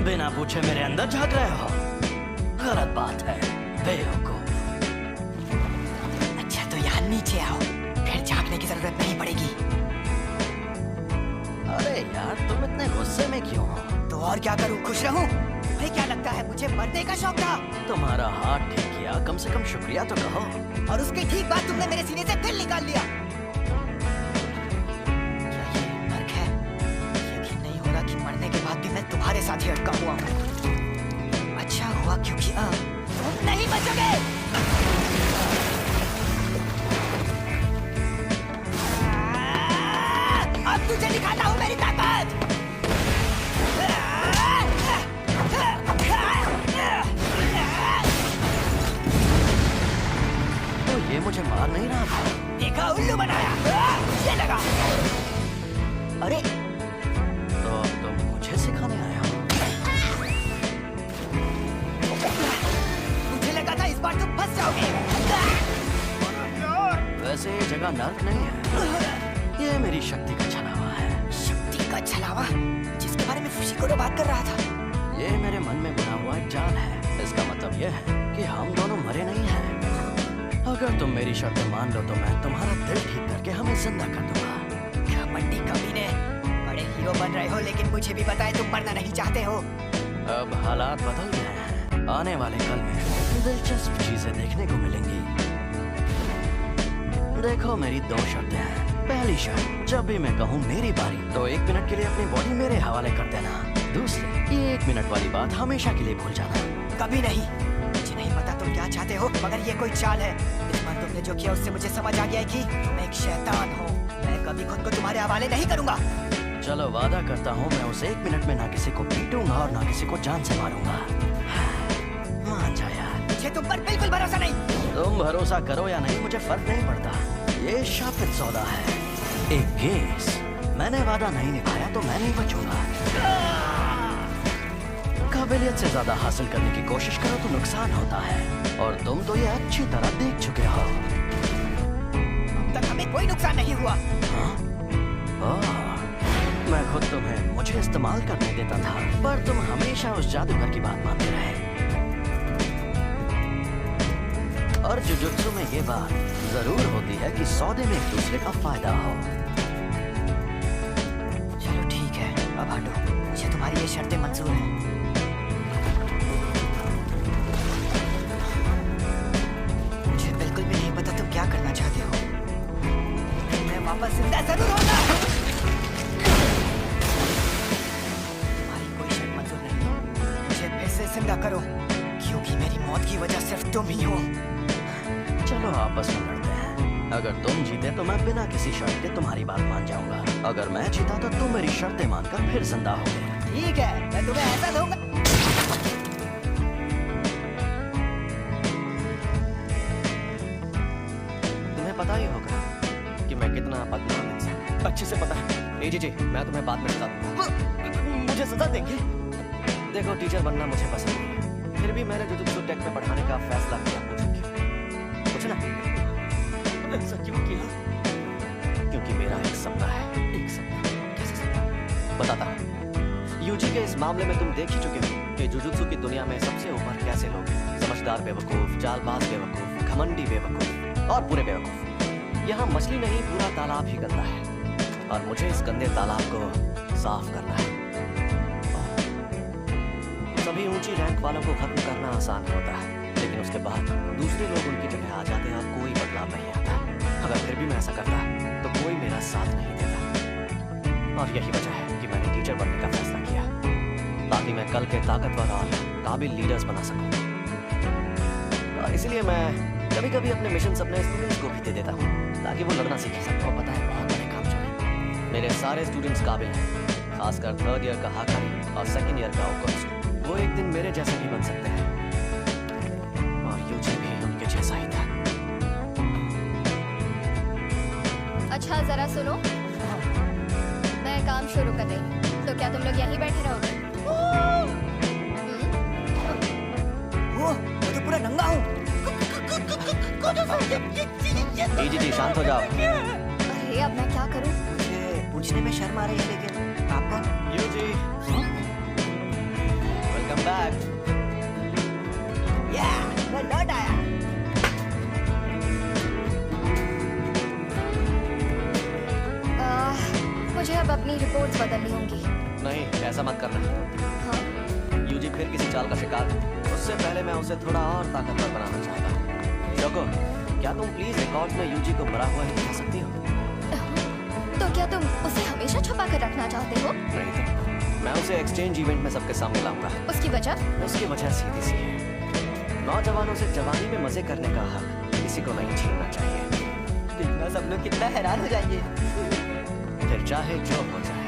बिना पूछे मेरे अंदर झांक रहे हो? गलत बात है, बेवकूफ। अच्छा तो यहाँ नीचे आओ, फिर झांकने की जरूरत नहीं पड़ेगी। अरे यार तुम इतने गुस्से में क्यों हो? तो और क्या करूँ, खुश रहूँ? तुम्हें क्या लगता है मुझे मरने का शौक था? तुम्हारा हाथ ठीक किया, कम से कम शुक्रिया तो कहो। और उसके ठीक बाद तुमने मेरे सीने से दिल निकाल लिया। क्या ये फर्क है? यकीन नहीं हो रहा कि मरने के बाद भी मैं तुम्हारे साथ ही अटका हुआ हूँ। अच्छा हुआ क्योंकि अब तुम नहीं बचोगे। अब तुझे दिखाता हूँ मेरी ताकत। तो ये मुझे मार नहीं रहा था। देखा, उल्लू बनाया। ये लगा। अरे तो अब तुम मुझे सिखाने आए हो? मुझे लगा था इस बार तुम फंस जाओगे। वैसे ये जगह नर्क नहीं है, ये मेरी शक्ति का छलावा है। शक्ति का छलावा? जिसके बारे में फुशिकोरो बात कर रहा था। ये मेरे मन में बुना हुआ एक जाल है। इसका मतलब यह है कि हम दोनों मरे नहीं हैं। अगर तुम मेरी शर्तें मान लो तो मैं तुम्हारा दिल ठीक करके हमें जिंदा कर दूंगा। क्या मंडी कमीने, बड़े हीरो बन रहे हो लेकिन मुझे भी पता है तुम मरना नहीं चाहते हो। अब हालात बदल गए हैं। आने वाले कल में दिलचस्प चीजें देखने को मिलेंगी। देखो मेरी दो शर्तें हैं। पहली शर्त, जब भी मैं कहूँ मेरी बारी तो 1 मिनट के लिए अपनी बॉडी मेरे हवाले कर देना। दूसरी, ये 1 मिनट वाली बात हमेशा के लिए भूल जाना। कभी नहीं। मुझे नहीं पता तुम क्या चाहते हो, मगर ये कोई चाल है। इस बार तुमने जो किया उससे मुझे समझ आ गया है कि तुम एक शैतान हो। मैं कभी खुद को तुम्हारे हवाले नहीं करूंगा। चलो वादा करता हूँ मैं उस 1 मिनट में ना किसी को पीटूंगा और ना किसी को जान से मारूंगा। मान जा यार। मुझे तुम पर बिल्कुल भरोसा नहीं। तुम भरोसा करो या नहीं मुझे फर्क नहीं पड़ता। ये शापित सौदा है, एक केस। मैंने वादा नहीं निभाया तो मैं नहीं बचूंगा। काबिलियत से ज्यादा हासिल करने की कोशिश करो तो नुकसान होता है, और तुम तो ये अच्छी तरह देख चुके हो। अब तक हमें कोई नुकसान नहीं हुआ। हाँ? ओह, मैं खुद तुम्हें मुझे इस्तेमाल करने देता था, पर तुम हमेशा उस जादूगर की बात मानते रहे। और जुजुत्सु में ये बात जरूर होती है कि सौदे में एक दूसरे का फायदा हो। चलो ठीक है, अब हटो। मुझे तुम्हारी ये शर्तें मंजूर हैं। मुझे बिल्कुल भी नहीं पता तुम क्या करना चाहते हो। मैं वापस जिंदा जरूर होगा। तुम्हारी कोई शर्त मंजूर नहीं। मुझे फिर से जिंदा करो, क्योंकि मेरी मौत की वजह सिर्फ तुम ही हो। चलो आपस में लड़ते हैं। अगर तुम जीते तो मैं बिना किसी शर्त के तुम्हारी बात मान जाऊंगा। अगर मैं जीता तो तुम मेरी शर्तें मानकर फिर जिंदा होगे। ठीक है, मैं तुम्हें ऐसा दूंगा। तुम्हें पता ही होगा कि मैं कितना बदनाम इंसान। अच्छे से पता है। जी मैं तुम्हें बाद में बता दूंगा। मुझे सजा देंगे। देखो टीचर बनना मुझे पसंद नहीं है, फिर भी मैंने जुजुत्सु टेक में पढ़ाने का फैसला किया। पूछो ना, ऐसा क्यों किया? क्योंकि मेरा एक सपना है। एक सपना? कैसे सपना? बताता हूँ। यूजी के इस मामले में तुम देख ही चुके हो कि जुजुत्सु की दुनिया में सबसे ऊपर कैसे लोग हैं। समझदार बेवकूफ, जालबाज बेवकूफ, घमंडी बेवकूफ और बुरे बेवकूफ। यहाँ मछली नहीं, पूरा तालाब ही गंदा है, और मुझे इस गंदे तालाब को साफ करना है। सभी ऊंची रैंक वालों को खत्म करना आसान होता है, लेकिन उसके बाद दूसरे लोग उनकी जगह आ जाते हैं और कोई बदलाव नहीं आता। अगर फिर भी मैं ऐसा करता तो कोई मेरा साथ नहीं देता, और यही वजह है कि मैंने टीचर बनने का फैसला किया, ताकि मैं कल के ताकतवर और काबिल लीडर्स बना सकूं। और इसलिए मैं कभी कभी अपने मिशन अपने स्टूडेंट्स को भी दे देता हूँ, ताकि वो लड़ना सीखें। सबको पता है बहुत बड़े काम चले। मेरे सारे स्टूडेंट्स काबिल हैं, खासकर 3rd ईयर का हाकारी और 2nd ईयर का ओकुंसु। वो एक दिन मेरे जैसे भी बन सकते हैं, और यूजी भी उनके जैसा ही था। अच्छा जरा सुनो, मैं काम शुरू कर रही हूँ, तो क्या तुम लोग यहीं बैठे रहोगे? वो तो पूरा नंगा हूँ। जी शांत हो जाओ। अरे अब मैं क्या करूँ? मुझे पूछने में शर्म आ रही है, लेकिन आप कौन? यूजी। मुझे अब अपनी रिपोर्ट्स बदलनी होंगी। नहीं, ऐसा मत करना। हाँ? यूजी फिर किसी चाल का शिकार हो। उससे पहले मैं उसे थोड़ा और ताकतवर बनाना चाहता हूँ। शोको, क्या तुम प्लीज रिकॉर्ड में यूजी को मरा हुआ ही दिखा सकती हो? तो क्या तुम उसे हमेशा छुपा कर रखना चाहते हो? नहीं तो मैं उसे एक्सचेंज इवेंट में सबके सामने लाऊंगा। उसकी वजह? उसकी वजह सीधी सी है, नौजवानों से जवानी में मजे करने का हक किसी को नहीं छीनना चाहिए। देखना सब लोग कितना हैरान हो जाएंगे। फिर चाहे जो हो जाए।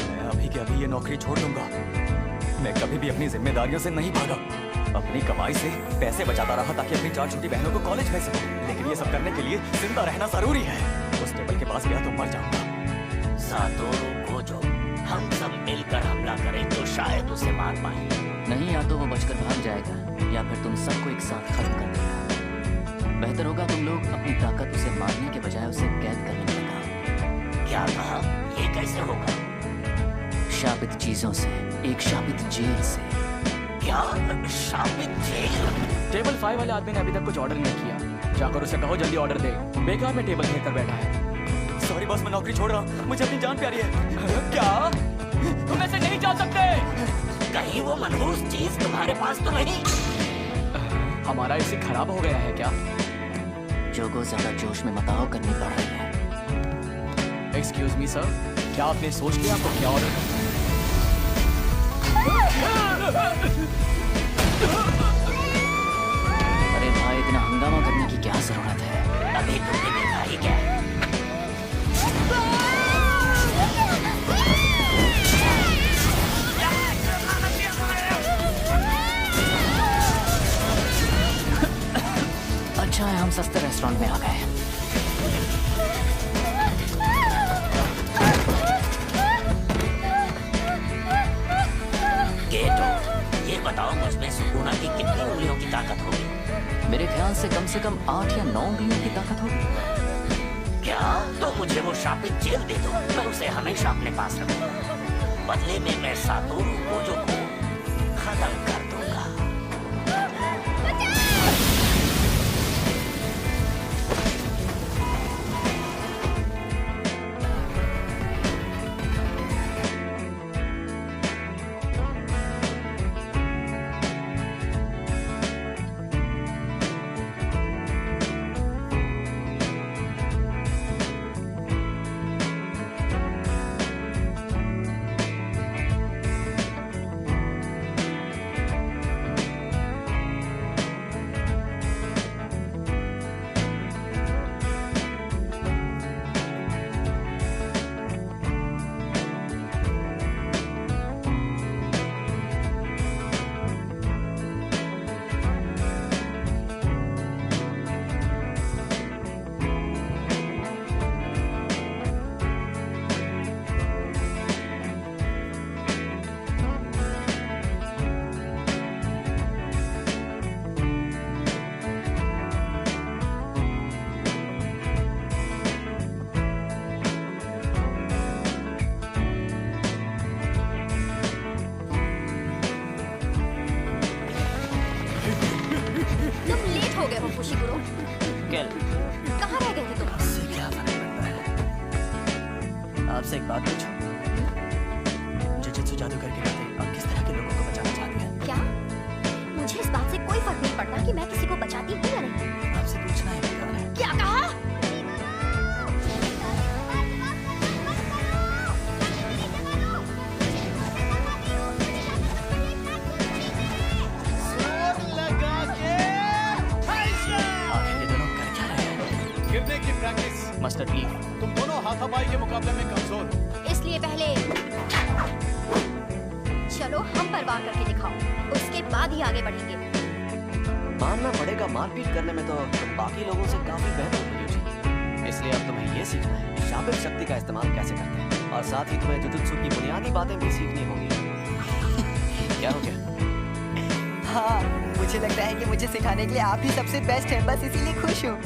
मैं अभी के अभी ये नौकरी छोड़ दूंगा। मैं कभी भी अपनी जिम्मेदारियों से नहीं भागा। अपनी कमाई से पैसे बचाता रहा ताकि अपनी 4 छोटी बहनों को कॉलेज भेज सकूं। लेकिन ये सब करने के लिए जिंदा रहना जरूरी है। उस टेबल के पास गया तो मर जाऊंगा। सातोरू गोजो, हम सब मिलकर हमला करें तो शायद उसे मार पाए। नहीं, या तो वो बचकर भाग जाएगा या फिर तुम सबको एक साथ खत्म कर देगा। बेहतर होगा तुम लोग अपनी ताकत उसे मारने के बजाय उसे कैद करने में लगाओ। क्या कहा? ये कैसे होगा? शापित चीजों से, एक शापित जेल से। क्या? शापित जेल? टेबल 5 वाले आदमी ने अभी तक कुछ ऑर्डर नहीं किया। जाकर उसे कहो जल्दी ऑर्डर दे। बेकार में टेबल घेर कर बैठा है। सॉरी बॉस, मैं नौकरी छोड़ रहा हूँ। मुझे अपनी जान प्यारी है। क्या तुम ऐसे नहीं जा सकते? कहीं वो मनहूस चीज तुम्हारे पास तो नहीं? हमारा इसी खराब हो गया है क्या? जोगो, ज्यादा जोश में मत आओ, करनी पड़ रही है। एक्सक्यूज मी सर, क्या आपने सोच लिया आपको क्या ऑर्डर करना है? अरे भाई, इतना हंगामा करने की क्या जरूरत है? अभी तुमने देखा ही क्या? अच्छा है हम सस्ते रेस्टोरेंट में आ गए। गेटो, ये बताओ मुझमें सुकुना की कितनी उंगलियों की ताकत होगी? मेरे ख्याल से कम 8 या 9 उंगलियों की ताकत होगी। क्या? तो मुझे वो शापित जेल दे दो, मैं उसे हमेशा अपने पास रखूंगा। बदले में मैं सातोरू गोजो को खत्म कर दूंगा। कहाँ रह गए थे तुम? इससे क्या फर्क पड़ता है? आपसे एक बात पूछूं? जुजुत्सु जादूगर के नाते आप किस तरह के लोगों को बचाना चाहती हैं? क्या? मुझे इस बात से कोई फर्क नहीं पड़ता कि मैं किसी को बचाती हूँ या नहीं। आपसे पूछना ही बेकार है। क्या कहा? आखिर ये दोनों कर क्या रहे हैं? गिरने की प्रैक्टिस। मास्टर लीफ, तुम दोनों हाथापाई के मुकाबले में कमजोर। इसलिए पहले चलो हम पर वार करके दिखाओ, उसके बाद ही आगे बढ़ेंगे। मानना पड़ेगा मारपीट करने में तो तुम बाकी लोगों से काफी बेहतर हो यूजी। इसलिए अब तुम्हें ये सीखना है कि शापित शक्ति का इस्तेमाल कैसे करते हैं, और साथ ही तुम्हें जुजुत्सु की बुनियादी बातें भी सीखनी होंगी। क्या हो गया? हाँ, मुझे लगता है कि मुझे सिखाने के लिए आप ही सबसे बेस्ट हैं, बस इसीलिए खुश हूँ।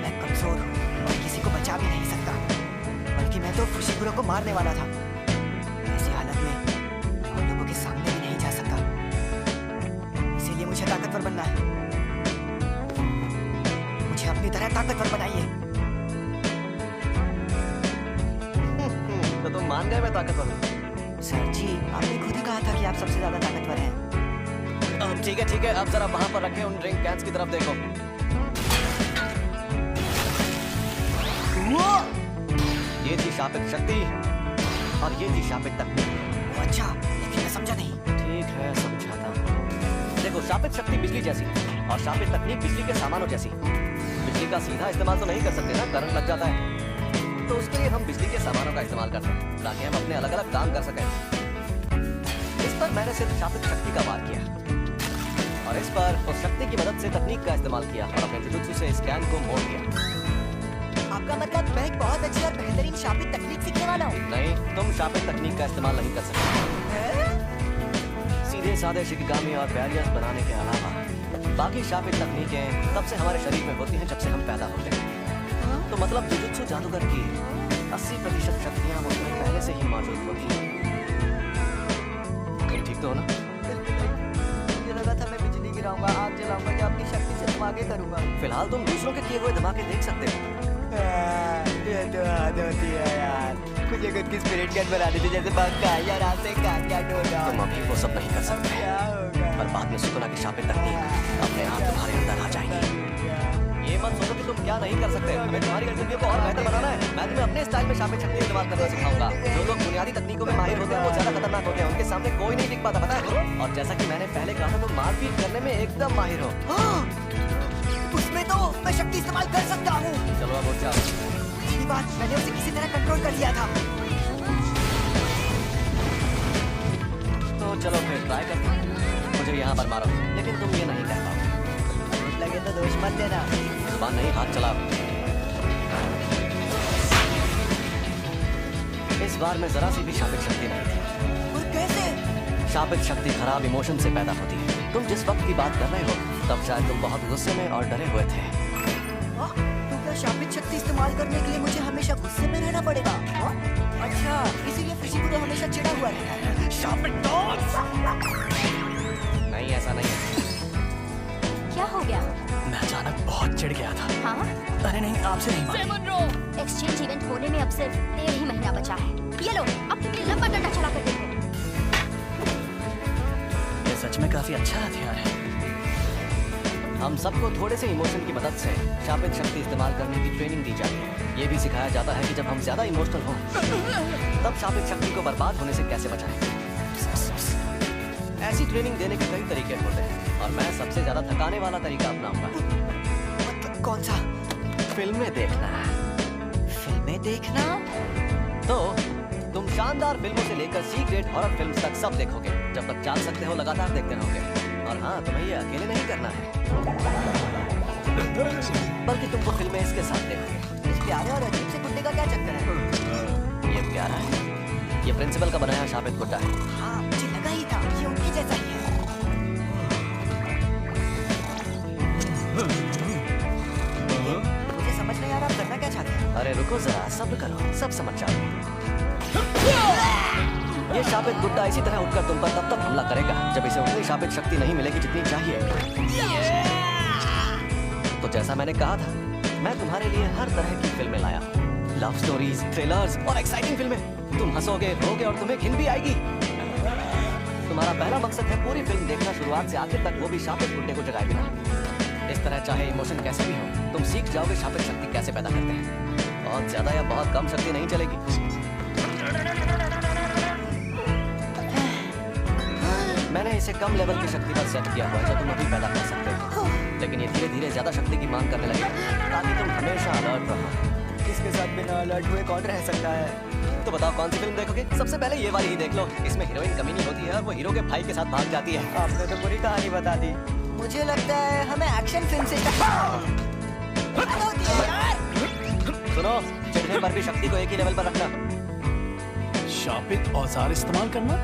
मैं कमजोर हूँ और किसी को बचा भी नहीं सकता, बल्कि मैं तो फुशिकुरो को मारने वाला था। ऐसी हालत में मैं उन लोगों के सामने भी नहीं जा सकता, इसीलिए मुझे ताकतवर बनना है। ताकतवर बनाइए। तो तुम मान गए मैं ताकतवर हूँ? सर जी, आपने खुद ही कहा था कि आप सबसे ज्यादा ताकतवर हैं। ठीक है, अब जरा वहां पर रखे उन ड्रिंक कैंस की तरफ देखो। ये थी शापित शक्ति और ये थी शापित तकनीक। अच्छा, लेकिन मैं समझा नहीं। ठीक है, समझाता हूँ। देखो, शापित शक्ति बिजली जैसी और शापित तकनीक बिजली के सामानों जैसी। बिजली का सीधा इस्तेमाल तो नहीं कर सकते ना, करंट लग जाता है। तो उसके लिए हम बिजली के सामानों का इस्तेमाल करते हैं ताकि हम अपने अलग अलग काम कर सकें। इस पर मैंने सिर्फ शापित शक्ति का वार किया और इस पर उस शक्ति की मदद से तकनीक का इस्तेमाल किया और अपने जुजुत्सु से इस कैन को मोड़ दिया। आपका मतलब मैं एक बहुत अच्छी और बेहतरीन शापित तकनीक सीखने वाला हूँ। नहीं, तुम शापित तकनीक का इस्तेमाल नहीं कर सकते। सीधे साधे शिकिगामी और बैरियर्स बनाने के अलावा बाकी शापित तकनीकें तब से हमारे शरीर में होती हैं जब से हम पैदा होते हैं। तो मतलब जुजुत्सु जादूगर की 80% शक्तियां उसमें पहले से ही मौजूद होती हैं। तुम ठीक तो हो ना? मुझे लगा था मैं बिजली गिराऊंगा, आग जलाऊंगा या अपनी शक्ति से धमाके करूंगा। फिलहाल तुम दूसरों के किए हुए धमाके देख सकते हो। ये तो आदत होती है यार। मुझे खुद की स्पिरिट गन बनानी थी, जैसे पंखा या रात से काटिया डोला। तुम अभी वो सब नहीं कर सकते, क्या होगा? पर बाद में सुकना की शापित तकनीक अपने आप तुम्हारे अंदर आ जाएगी। ये मत सोचो कि तुम क्या नहीं कर सकते। हमें तुम्हारी गतिविधियों को और बेहतर बनाना है। मैं तुम्हें अपने स्टाइल में शापित शक्ति इस्तेमाल करना सिखाऊंगा। जो लोग बुनियादी तकनीकों में माहिर होते हैं वो ज्यादा खतरनाक होते हैं। उनके सामने कोई नहीं टिक पाता, पता है? और जैसा कि मैंने पहले कहा था, तुम मारपीट करने में एकदम माहिर हो। हाँ, उसमें तो मैं शक्ति इस्तेमाल कर सकता हूँ। चलो अब उठ जाओ। पिछली बार मैंने उसे किसी तरह कंट्रोल कर लिया था। तो चलो फिर ट्राई करते हैं। मुझे यहाँ पर मारो, लेकिन तुम ये नहीं कर पाओगे। लगे तो दोष मत देना। जुबान नहीं, हाथ चलाओ। इस बार में जरा सी भी शापित शक्ति नहीं थी। और कैसे? शापित शक्ति खराब इमोशन से पैदा होती है। तुम जिस वक्त की बात कर रहे हो तब शायद तुम बहुत गुस्से में और डरे हुए थे। हाँ, तो क्या शापित शक्ति इस्तेमाल करने के लिए मुझे हमेशा गुस्से में रहना पड़ेगा? हाँ? अच्छा, इसीलिए खुशीबुरो हमेशा चिढ़ा हुआ रहता है। शापित डॉग्स! नहीं, ऐसा नहीं है। क्या हो गया? मैं अचानक बहुत चिढ़ गया था। हाँ? अरे नहीं, आपसे नहीं मानी। एक्सचेंज इवेंट होने में अब सिर्फ 1.5 ही महीना बचा है। ये लो, अब तुम ये लंबा डंडा चला कर देखो। ये सच में काफी अच्छा हथियार है। हम सबको थोड़े से इमोशन की मदद से शापित शक्ति इस्तेमाल करने की ट्रेनिंग दी जाती है। ये भी सिखाया जाता है कि जब हम ज्यादा इमोशनल हों तब शापित शक्ति को बर्बाद होने से कैसे बचाएं। ऐसी ट्रेनिंग देने के कई तरीके होते हैं और मैं सबसे ज्यादा थकाने वाला तरीका अपनाऊंगा। मतलब कौन सा? फिल्में देखना। फिल्में देखना? तो तुम शानदार फिल्मों से लेकर सी ग्रेड हॉरर फिल्म्स तक सब देखोगे। जब तक चाल सकते हो लगातार देखते रहोगे। और हाँ, तुम्हें ये अकेले नहीं करना है, बल्कि तुमको फिल्में इसके साथ देखोगे। इस प्यारे और अजीब से गुड्डे का क्या चक्कर है? ये प्यारा है। ये प्रिंसिपल का बनाया शापित गुड्डा है। हाँ, मुझे लगा ही था, ये उनके जैसा ही है। मुझे समझ नहीं आ रहा आप करना क्या चाहते हैं। अरे रुको जरा, सब्र करो, सब समझ जाओगे। ये शापित गुड्डा इसी तरह उठकर तुम पर तब तक हमला करेगा जब इसे उतनी शापित शक्ति नहीं मिलेगी जितनी चाहिए। तो जैसा मैंने कहा था, मैं तुम्हारे लिए हर तरह की फिल्में लाया हूँ। लव स्टोरीज, थ्रिलर्स और एक्साइटिंग फिल्में। तुम हंसोगे, रोगे और तुम्हें घिन भी आएगी। तुम्हारा पहला मकसद है पूरी फिल्म देखना शुरुआत से आखिर तक, वो भी शापित गुड्डे को जगाए बिना। इस तरह चाहे इमोशन कैसे भी हो, तुम सीख जाओगे शापित शक्ति कैसे पैदा करते हैं। बहुत ज्यादा या बहुत कम शक्ति नहीं चलेगी। मैंने इसे कम लेवल की शक्ति पर सेट किया हुआ है जो तुम अभी पैदा कर सकते हो, लेकिन ये धीरे धीरे ज्यादा शक्ति की मांग करने लगेगा ताकि तुम हमेशा अलर्ट रहो। इसके साथ बिना अलर्ट हुए कौन रह सकता है? तो बताओ कौन सी फिल्म देखोगे? सबसे पहले ये वाली ही देख लो। इसमें हीरोइन कमीनी होती है और वो हीरो के भाई के साथ भाग जाती है। आपने तो पूरी कहानी बता दी। मुझे लगता है हमें एक्शन फिल्म से होती है यार। सुनो, चिढ़ने पर भी शक्ति को एक ही लेवल पर रखना। शापित औजार इस्तेमाल करना?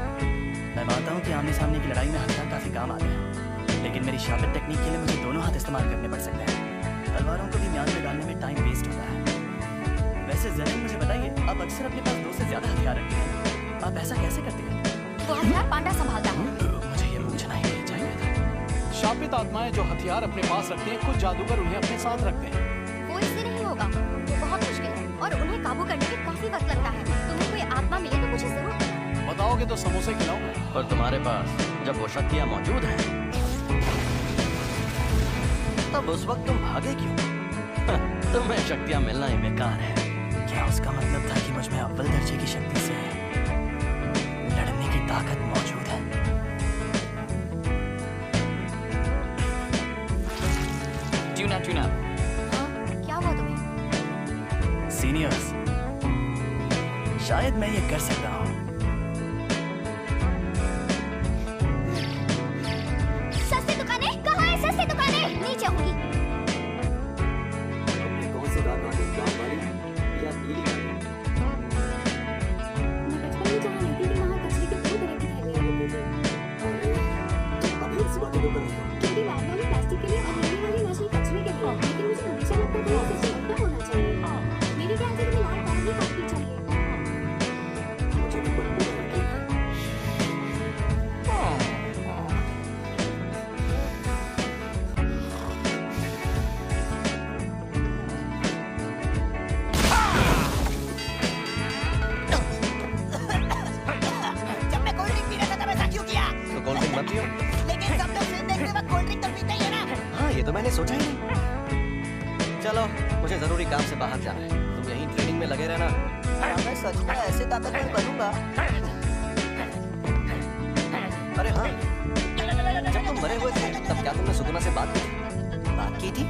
मैं मानता हूँ कि आमने सामने की लड़ाई में हथियार काफी काम आते हैं, लेकिन मेरी शापित टेक्निक के लिए मुझे दोनों हाथ इस्तेमाल करने पड़ सकते हैं। तलवारों को भी म्यान में डालने में टाइम वेस्ट होता है। वैसे ज़रूर मुझे बताइए, आप अक्सर अपने पास 2 से ज्यादा हथियार रखते हैं, आप ऐसा कैसे करते हैं? वो हथियार पांडा संभालता है। मुझे ये पूछना ही चाहिए था। शापित आत्माएं जो हथियार अपने पास रखते हैं, कुछ जादूगर उन्हें अपने साथ रखते हैं। वो इससे नहीं होगा, वो बहुत मुश्किल है और उन्हें काबू करने में काफी वक्त लगता है। तुम्हें कोई आत्मा मिले तो मुझे जरूर बताना। बताओगे तो समोसे खिलाऊंगा। और तुम्हारे पास जब वो शक्तियाँ मौजूद हैं, तब उस वक्त तुम भागे क्यों? तुम्हें शक्तियाँ मिलना ही बेकार है। क्या उसका मतलब था कि मुझ में अव्वल दर्जे की शक्ति से लड़ने की ताकत मौजूद है? Tune up. हाँ, क्या हुआ तुम्हें? सीनियर्स, शायद मैं ये कर सकता हूँ। सस्ती दुकानें कहाँ है? सस्ती दुकानें नीचे होंगी। कौन सी दाल वाली, लाल वाली या नीली वाली? मैं बचपन में जहाँ रहती थी वहाँ कचरे के 2 तरह की थैलियाँ होती थी। अभी इस बात को करूँगा। क्योंकि लाल वाली प्लास्टिक के लिए और नीली वाली नेशनल कचरे के लिए। लेकिन मुझे हमेशा लगता था कि सच में होना चाहिए। मेरी ख्याल से तुम्हें लाल वाली ही काटनी चाहिए। मुझे भी बदबू आ रही है। जब मैं कोल्ड ड्रिंक पी रहा था तब ऐसा क्यों किया? तो कोल्ड ड्रिंक मत पियो। लेकिन सब लोग फिल्म देखते वक्त कोल्ड ड्रिंक तो पीते ही है ना। हाँ, ये तो मैंने सोचा ही नहीं। चलो, मुझे जरूरी काम से बाहर जाना है। तुम यहीं ट्रेनिंग में लगे रहना। हाँ, मैं सच में ऐसे ताकतवर बनूंगा। अरे हाँ, जब तुम मरे हुए थे तब क्या तुमने सुगुना से बात की थी? बात की थी?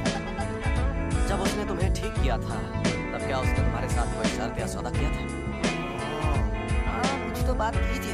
जब उसने तुम्हें ठीक किया था तब क्या उसने तुम्हारे साथ कोई शर्त या सौदा किया था? हाँ, कुछ तो बात की थी